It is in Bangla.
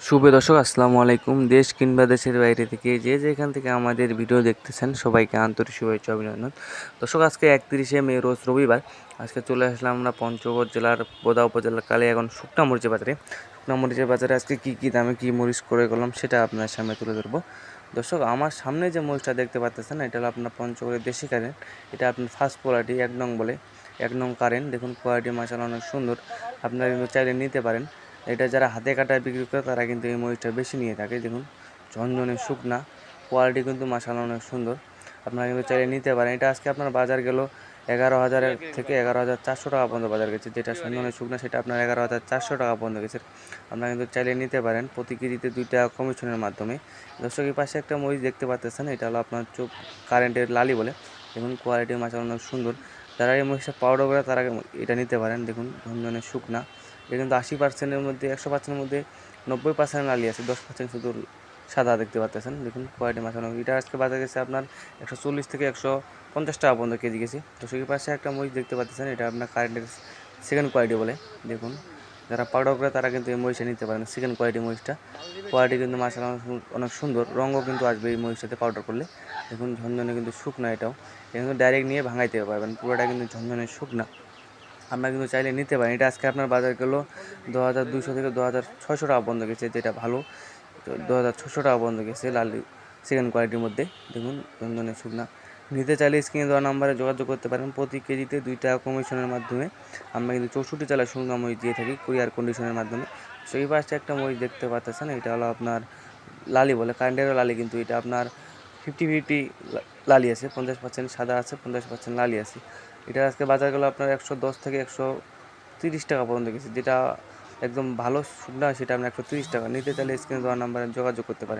শুভ দর্শক আসসালামু আলাইকুম। দেশ কিংবা দেশের বাইরে থেকে যে যেখান থেকে আমাদের ভিডিও দেখতেছেন সবাইকে আন্তরিক শুভেচ্ছা অভিনন্দন। দর্শক আজকে 31শে মে রোজ রবিবার। আজকে চলে আসলাম আমরা পঞ্চগড় জেলার বোদা উপজেলার কালিয়াগঞ্জ শুকনা মরিচের বাজারে। শুকনা মরিচের বাজারে আজকে কী দামে কী মরিচ করে গেলাম সেটা আপনার সামনে তুলে ধরবো। দর্শক আমার সামনে যে মরিচটা দেখতে পাচ্ছেন এটা হলো আপনার পঞ্চগড়ের দেশি কারেন্ট। এটা আপনার ফার্স্ট কোয়ালিটি 1 নং বলে 1 নং কারেন্ট। দেখুন কোয়ালিটি মাশাআল্লাহ অনেক সুন্দর, আপনারা কিন্তু চাইলে নিতে পারেন। এটা যারা হাতে কাটায় বিক্রি করে তারা কিন্তু এই মরিচটা বেশি নিয়ে থাকে। দেখুন ঝনঝনে শুকনা, কোয়ালিটি কিন্তু মাশাআল্লাহ অনেক সুন্দর, আপনারা কিন্তু চাইলে নিতে পারেন। এটা আজকে আপনার বাজার গেল 11,000 থেকে 11,400 টাকা পর্যন্ত বাজার গেছে। যেটা ঝনঝনে শুকনা সেটা আপনার 11,400 টাকা পর্যন্ত গেছে। আপনারা কিন্তু চাইলে নিতে পারেন প্রতি কেজিতে 2 টাকা কমিশনের মাধ্যমে। দর্শক এই পাশে একটা মরিচ দেখতে পাচ্ছেন, এটা হলো আপনার চোখ কারেন্টের লালি বলে। দেখুন কোয়ালিটি মাশাআল্লাহ অনেক সুন্দর, যারা এই মরিচটা পাউডার করে তারা এটা নিতে পারেন। দেখুন ঝনঝনে শুকনা, এটা কিন্তু 80%-এর মধ্যে 100%-এর মধ্যে 90% লালি আছে, 10% শুধু সাদা দেখতে পাচ্ছেন। দেখুন কোয়ালিটি মাশাআল্লাহ। এটা আজকে বাজার গেছে আপনার 140 থেকে 150 টাকা পর্যন্ত কেজি গেছে। তো সেই পাশে একটা মরিচ দেখতে পাচ্ছেন, এটা আপনার কারেন্টের সেকেন্ড কোয়ালিটি বলে। দেখুন যারা পাউডার করে তারা কিন্তু এই মরিচটা নিতে পারেন। সেকেন্ড কোয়ালিটি মরিচটা, কোয়ালিটি কিন্তু মাশাআল্লাহ অনেক সুন্দর, রঙও কিন্তু আসবে এই মরিচটাতে পাউডার করলে। দেখুন ঝনঝনে কিন্তু শুকনা, এটা কিন্তু ডাইরেক্ট নিয়ে ভাঙাইতে পারবেন, পুরোটা কিন্তু ঝনঝনে শুকনা, আপনারা কিন্তু চাইলে নিতে পারেন। এটা আজকে আপনার বাজার গেলো 2,200 থেকে 2,600 টাকা পর্যন্ত গেছে, যেটা ভালো 2,600 টাকা পর্যন্ত গেছে লাল সেকেন্ড কোয়ালিটির মধ্যে। দেখুন ঝনঝনে শুকনা, নিতে চাইলে স্ক্রিনে দেওয়া নাম্বারে যোগাযোগ করতে পারেন। প্রতি কেজিতে 2 টাকা কমিশনের মাধ্যমে আমরা কিন্তু 64 জেলায় শুকনা মরিচ দিয়ে থাকি কুরিয়ার কন্ডিশনের মাধ্যমে। সেই পাশে একটা মরিচ দেখতে পাচ্ছেন, এটা হলো আপনার লালি বলে, কারেন্টেরও লালি, কিন্তু এটা আপনার 50-50 লালি আছে, 50% সাদা আছে, 50% লালি আছে। এটা আজকে বাজার গেলো আপনার 110 থেকে 130 টাকা পর্যন্ত গেছে। যেটা একদম ভালো শুকনা সেটা আপনার 130 টাকা। নিতে চাইলে স্ক্রিনে দেওয়া নাম্বারে যোগাযোগ করতে পারেন।